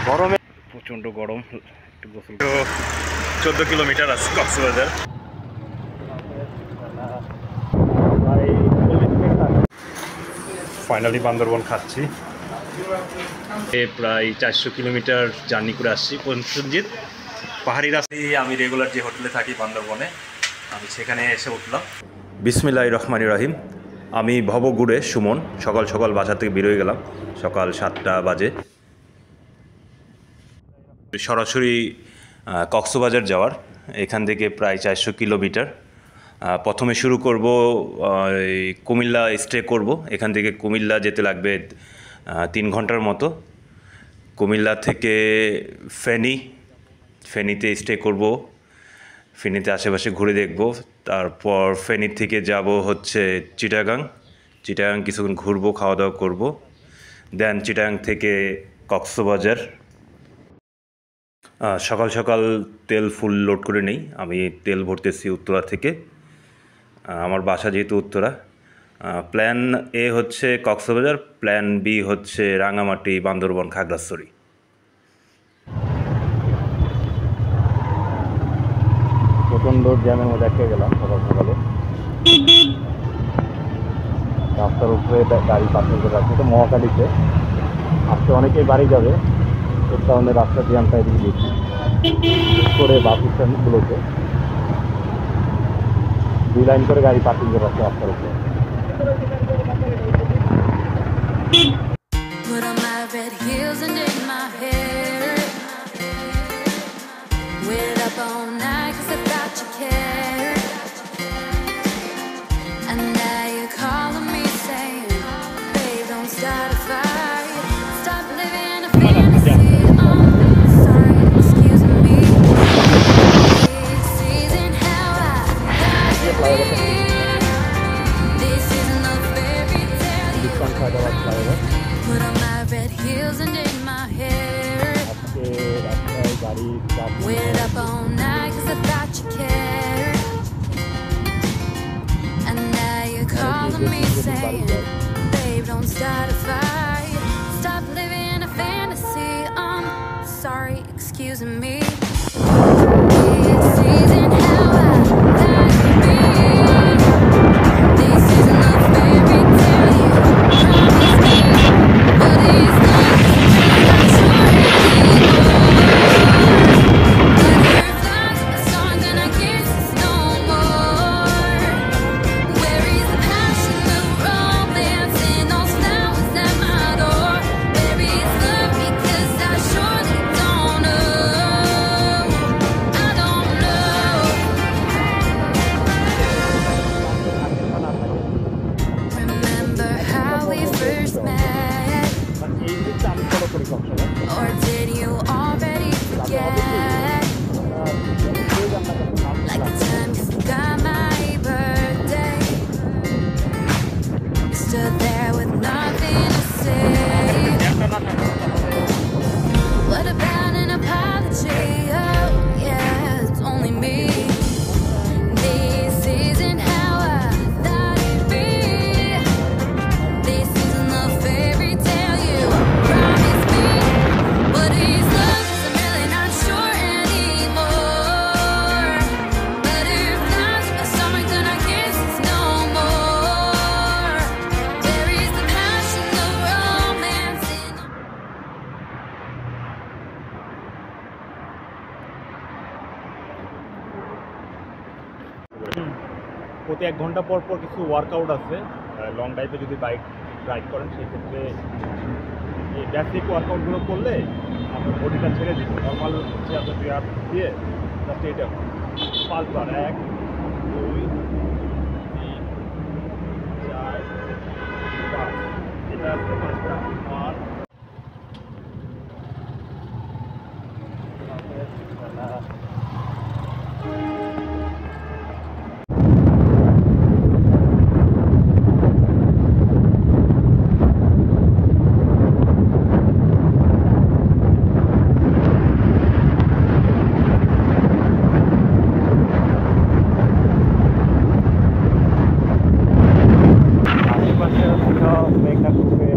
গরমে প্রচণ্ড গরম, একটু গোসল। 14 কিলোমিটার আছে কক্সবাজার। ফাইনালি বান্দরবন খাচ্ছি। প্রায় 400 কিলোমিটার জার্নি করে আসছি পঞ্চনজিৎ পাহাড়ি রাস্তায়। আমি রেগুলার যে হোটেলে থাকি বান্দরবনে, আমি সেখানে এসে উঠলাম। বিসমিল্লাহির রহমানির রহিম। আমি ভবগুড়ে সুমন। সকাল সকাল বাসা থেকে বেরোয় গেলাম, সকাল 7টা বাজে, সরাসরি কক্সবাজার যাওয়ার। এখান থেকে প্রায় 400 কিলোমিটার। প্রথমে শুরু করব কুমিল্লা, স্টে করব। এখান থেকে কুমিল্লা যেতে লাগবে 3 ঘন্টার মতো। কুমিল্লা থেকে ফেনীতে স্টে করব। ফেনীতে আশেপাশে ঘুরে দেখব। তারপর ফেনী থেকে যাব হচ্ছে চিটাগাং কিছুক্ষণ ঘুরবো, খাওয়া দাওয়া করব। দেন চিটাগাং থেকে কক্সবাজার। সকাল সকাল তেল ফুল লোড করে নেই। আমি তেল ভরতেছি উত্তরা থেকে। আমার বাসা যেহেতু উত্তরা। প্ল্যান এ হচ্ছে কক্সবাজার, প্ল্যান বি হচ্ছে রাঙামাটি, বান্দরবন, খাগড়াছড়ি। প্রচণ্ড জ্যামের মধ্যে আটকে গেলাম সকাল সকালে। রাস্তার উপরে গাড়ি পার্কিং করে রাখছে, তো মহাখালীতে আজকে অনেকেই বাড়ি যাবে, এর কারণে রাস্তার জ্যামটা এদিকে বেশি করে। বাস স্ট্যান্ডগুলোতে 2 লাইন করে গাড়ি পার্কিং করে রাখছে রাস্তার উপরে। Wait up all night 'cause I thought you cared, and now you're calling me saying, babe, don't start a fight. Stop living a fantasy. I'm sorry, excuse me. This isn't how I thought it'd be. This isn't the fairy tale you promised me, but it's not. I'm sure anymore. Or did you already forget? Like the time you forgot my birthday. You stood there with nothing to say. What about an apology? Oh yeah, it's only me. This isn't how I thought it'd be. This isn't the fairy tale you promised me. What is love? 'Cause I'm really not sure anymore. Butterflies in my stomach, then I guess it's no more. Where is the passion, the romance in? প্রতি 1 ঘন্টা পর পর কিছু workout আছে। Long ড্রাইভে যদি bike ride করেন, সেক্ষেত্রে এই বেসিক ওয়ার্কআউটগুলো করলে আপনার বডিটা ছেড়ে দিবে। নর্মাল হচ্ছে আপনার 2 হাত দিয়ে জাস্ট এটা 5 বার, 1 2 3 4 5, এটা আছে 5 বার। আশেপাশে মেঘনা গ্রুপে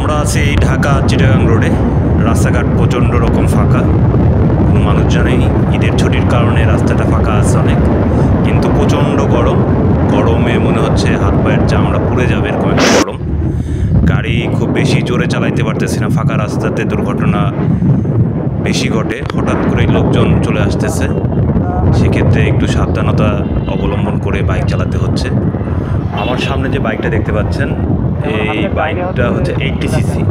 আমরা আছি ঢাকা চিটাগাং রোডে। রাস্তাঘাট প্রচণ্ড রকম ফাঁকা, কোনো মানুষজন নেই। ঈদের ছুটির কারণে রাস্তাটা ফাঁকা আছে অনেক, কিন্তু প্রচণ্ড গরম। গরমে মনে হচ্ছে হাত পায়ের চামড়া পুড়ে যাবে, এরকম একটা গরম। গাড়ি খুব বেশি জোরে চালাইতে পারতেছি না, ফাঁকা রাস্তাতে দুর্ঘটনা বেশি ঘটে। হঠাৎ করে লোকজন চলে আসতেছে, সেক্ষেত্রে একটু সাবধানতা অবলম্বন করে বাইক চালাতে হচ্ছে। আমার সামনে যে বাইকটা দেখতে পাচ্ছেন, এই বাইকটা হচ্ছে 80 সিসি,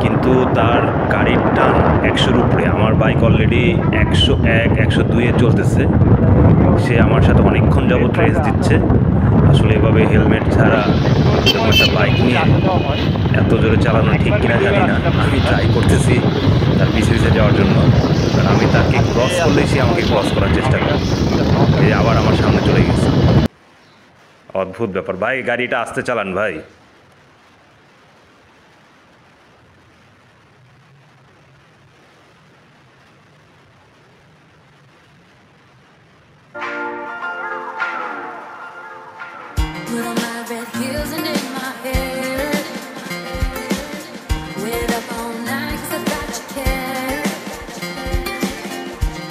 কিন্তু তার গাড়ির টান 100-র উপরে। আমার বাইক অলরেডি 101, 102-এ চলতেছে। সে আমার সাথে অনেকক্ষণ যাবত রেস দিচ্ছে। আসলে এভাবে হেলমেট ছাড়া এরকম একটা বাইক নিয়ে এত জোরে চালানো ঠিক কিনা জানি না। আমি ট্রাই করতেছি তার পিছে পিছে যাওয়ার জন্য, কারণ আমি তাকে ক্রস করলেই সে আমাকে ক্রস করার চেষ্টা করে। এই আবার আমার সামনে চলে গেছে। অদ্ভুত ব্যাপার। ভাই গাড়িটা আস্তে চালান ভাই। Put on my red heels and in my hair. Wait up all night 'cause I thought you cared.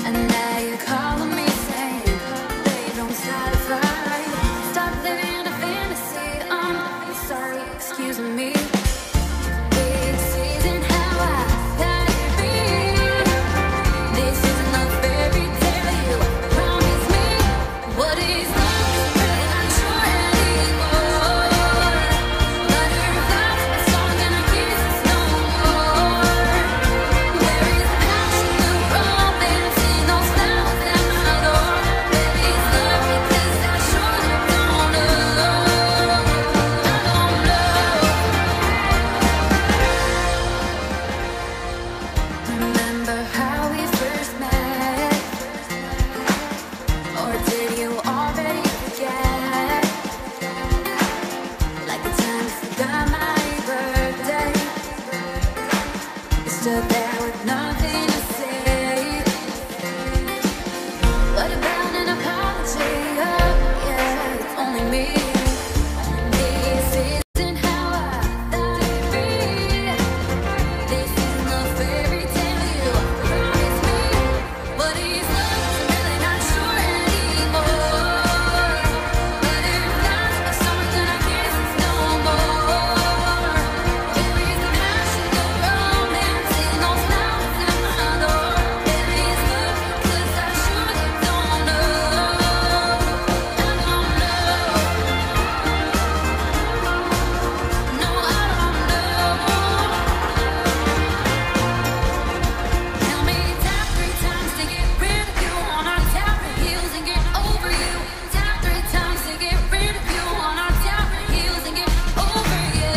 And now you're calling me saying, babe, don't start a fight. Stop living a fantasy. Sorry, excuse me. This isn't how I thought it'd be. This isn't a fairy tale. You promised me. What is love? Really not sure anymore. Butterflies, a song and a kiss is no more. Where is the passion, the romance in those flowers at my door? Where is love? Because I sure don't know. I don't know. Remember how we first met? Or did you already forget? Like the time you forgot my birthday. You stood there with nothing to say. What about an apology? Oh, yeah, it's only me. This isn't how I thought it'd be. This isn't the fairy tale you promised me. What is love? I'm really not sure anymore. Butterflies, a song and a kiss is no more. Where is the passion, the romance in those flowers at my door? Where is love? 'Cause I sure don't know. I don't know. No, I don't know. Tell me tap 3 times to get rid of you. Wanna tap your heels and get over you. Tap 3 times to get rid of you. Wanna tap your heels and get over you.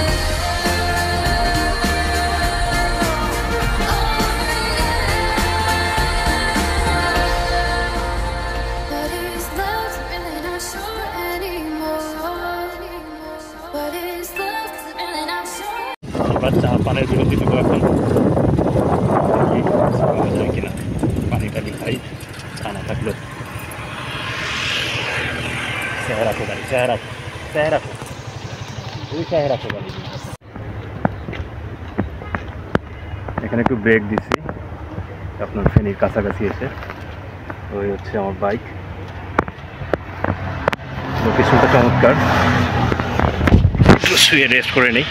What is love? Really not sure anymore. What is love? Really not sure. আমরা চা পানের বিরতি দেবো এখন। যায় কিনা পানি টানি খাই, চা না থাকলেও। চেহারা রাখো গাড়ি, চেহারা রাখো, চেহারা রাখো, ওই চেহারা রাখো গাড়ি। এখানে একটু ব্রেক দিছি আপনার ফেনীর কাছাকাছি এসে। ওই হচ্ছে আমার বাইক। লোকেশনটা চমৎকার, শুয়ে রেস্ট করে নেই।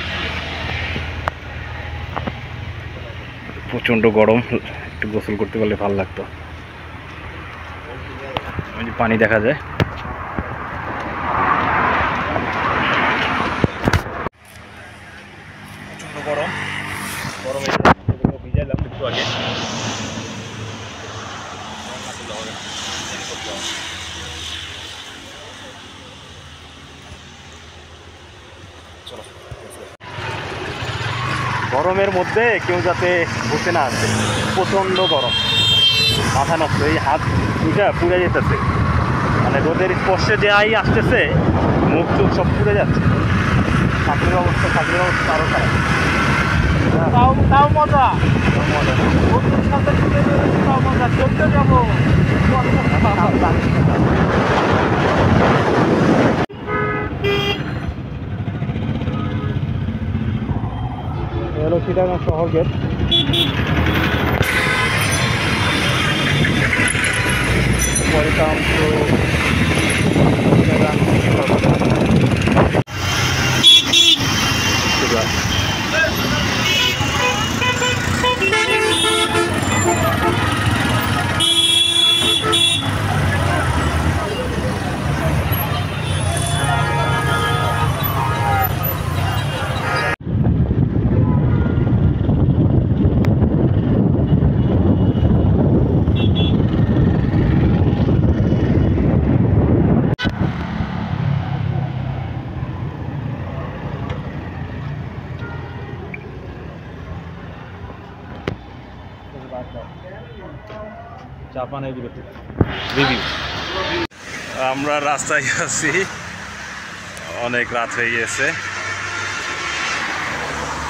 প্রচণ্ড গরম, একটু গোসল করতে পারলে ভালো লাগতো। পানি দেখা যায়। প্রচণ্ড গরম, গরমে ভিজাইলাম একটু আগে। গরমের মধ্যে কেউ যাতে বসে না আসে, প্রচণ্ড গরম, মাথা নষ্ট। এই হাত দুইটা পুড়ে যেতেছে, মানে রোদের স্পর্শে দেয়াই আসতেছে, মুখ চোখ সব পুড়ে যাচ্ছে। চাকরির অবস্থা আরও খারাপ। তাও মজা, বন্ধুর সাথে তাও মজা, চলতে যাবো। হলো চিটাগাং শহর গেট। ওয়েলকাম টু চিটাগাং শহর গেট। জাপানের রিভিউ। আমরা রাস্তায় আছি, অনেক রাত হয়ে গেছে,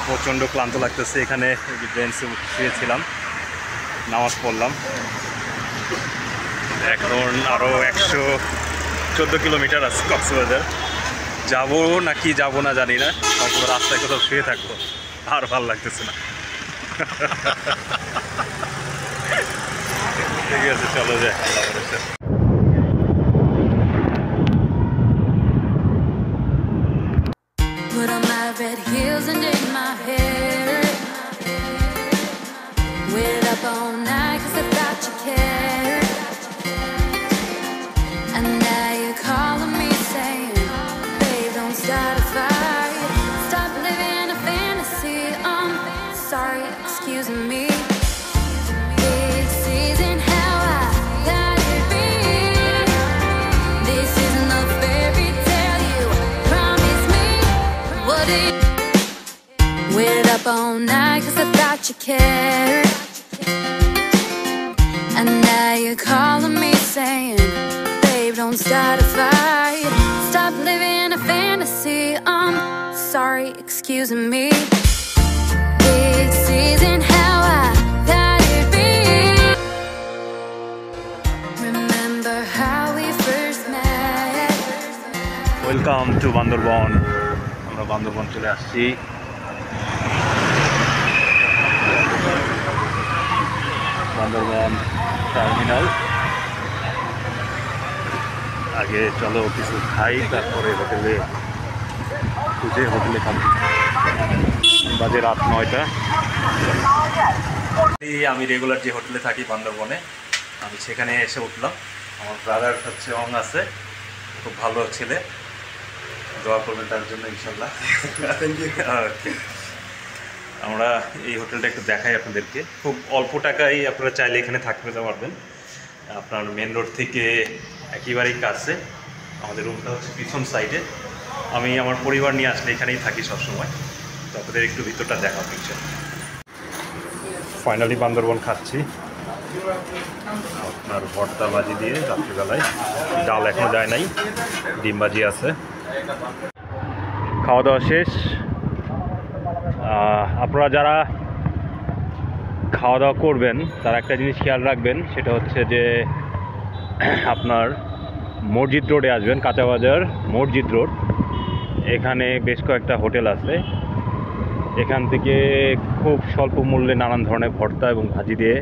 প্রচণ্ড ক্লান্ত লাগতেছে। এখানে বেঞ্চে শুয়েছিলাম, নামাজ পড়লাম। এখন আরও 114 কিলোমিটার আছে কক্সবাজার। যাবো নাকি যাবো না জানি না, হয়তো রাস্তায় কোথাও শুয়ে থাকবো, আর ভালো লাগতেছে না। ঠিক আছে, চলো যাই। Put on my red heels and did my hair. Waited up all night 'cause I thought you cared. And now you're calling me saying, babe, don't start a fight. Stop living a fantasy. Sorry, excuse me. This isn't how I thought it'd be. This isn't the fairy tale you promised me. What it? Waited up all night 'cause I thought you cared. And now you're calling me saying, babe, don't start a fight. Stop living a fantasy. Sorry, excuse me. This isn't how I thought it'd be. Remember how we first met. Welcome to Bandarban. আমরা বান্দরবন চলে আসছি। Bandarban terminal. আগে চলো কিছু খাই, তারপরে হোটেলে খাবো। বাজে রাত 9টা। আমি রেগুলার যে হোটেলে থাকি বান্দরবনে, আমি সেখানে এসে উঠলাম। আমার ব্রাদার হচ্ছে অং আছে, খুব ভালো ছেলে, দোয়া করবেন তার জন্য ইনশাল্লাহ। আমরা এই হোটেলটা একটু দেখাই আপনাদেরকে। খুব অল্প টাকায় আপনারা চাইলে এখানে থাকতে পারবেন। আপনার মেন রোড থেকে একেবারেই কাছে। আমাদের রুমটা হচ্ছে পিছন সাইডে। আমি আমার পরিবার নিয়ে আসলে এখানেই থাকি সবসময়, তো আপনাদের একটু ভিতরটা দেখাবো ইনশাল্লাহ। ফাইনালি বান্দরবন খাচ্ছি আপনার ভর্তা ভাজি দিয়ে রাত্রিবেলায়। ডাল এখনও যায় নাই, ডিম ভাজি আছে। খাওয়া দাওয়া শেষ। আপনারা যারা খাওয়া দাওয়া করবেন তারা একটা জিনিস খেয়াল রাখবেন, সেটা হচ্ছে যে আপনার মসজিদ রোডে আসবেন, কাঁচাবাজার মসজিদ রোড। এখানে বেশ কয়েকটা হোটেল আছে, এখান থেকে খুব স্বল্প মূল্যে নানান ধরনের ভর্তা এবং ভাজি দিয়ে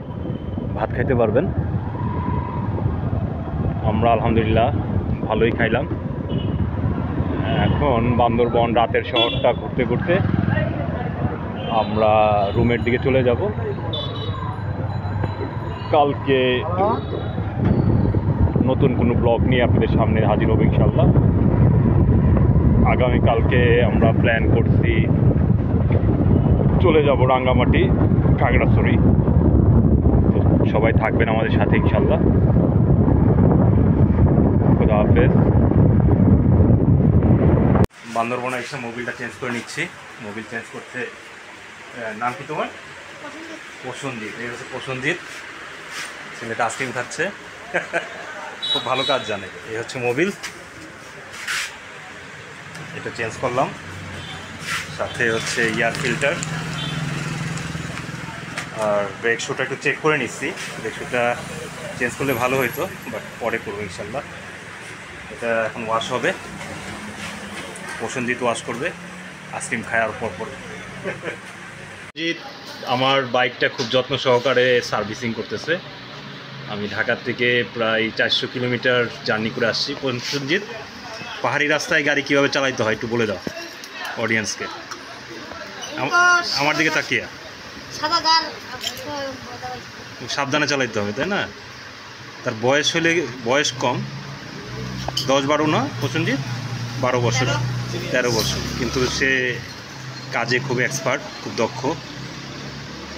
ভাত খাইতে পারবেন। আমরা আলহামদুলিল্লাহ ভালোই খাইলাম। এখন বান্দরবন রাতের শহরটা ঘুরতে ঘুরতে আমরা রুমের দিকে চলে যাব। কালকে নতুন কোনো ব্লগ নিয়ে আপনাদের সামনে হাজির হব ইনশাল্লাহ। আগামীকালকে আমরা প্ল্যান করছি চলে যাব রাঙ্গামাটি, খাগড়াছড়ি। তো সবাই থাকবেন আমাদের সাথে ইনশাল্লাহ। খোদা হাফেজ। বান্দরবনে এসে মোবিলটা চেঞ্জ করে নিচ্ছি। মোবিল চেঞ্জ করতে, নাম কি তোমার? প্রসঞ্জিৎ। এই হচ্ছে প্রসঞ্জিৎ, ছেলেটা আইসক্রিম খাচ্ছে, খুব ভালো কাজ জানে। এই হচ্ছে মোবিল, এটা চেঞ্জ করলাম। সাথে হচ্ছে এয়ার ফিল্টার আর ব্রেক শুটা একটু চেক করে নিচ্ছি। ব্রেক শুটা চেঞ্জ করলে ভালো হইতো, বাট পরে করবো ইনশাল্লাহ। এটা এখন ওয়াশ হবে, প্রসঞ্জিৎ ওয়াশ করবে, আইসক্রিম খাওয়ার পর জিৎ আমার বাইকটা খুব যত্ন সহকারে সার্ভিসিং করতেছে। আমি ঢাকা থেকে প্রায় 400 কিলোমিটার জার্নি করে আসছি। প্রসেনজিৎ, পাহাড়ি রাস্তায় গাড়ি কীভাবে চালাইতে হয় একটু বলে দাও অডিয়েন্সকে। আমার দিকে তাকিয়ে সাবধানে চালাইতে হবে, তাই না? তার বয়স হলে, বয়স কম, 10-12 না প্রসেনজিৎ, 12 বছর 13 বছর, কিন্তু সে কাজে খুব এক্সপার্ট, খুব দক্ষ।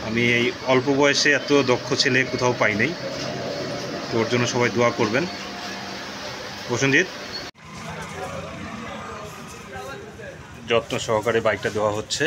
আমি এই অল্প বয়সে এত দক্ষ ছেলে কোথাও পাই নাই। তো ওর জন্য সবাই দোয়া করবেন। প্রসেনজিৎ, যত্ন সহকারে বাইকটা দেওয়া হচ্ছে।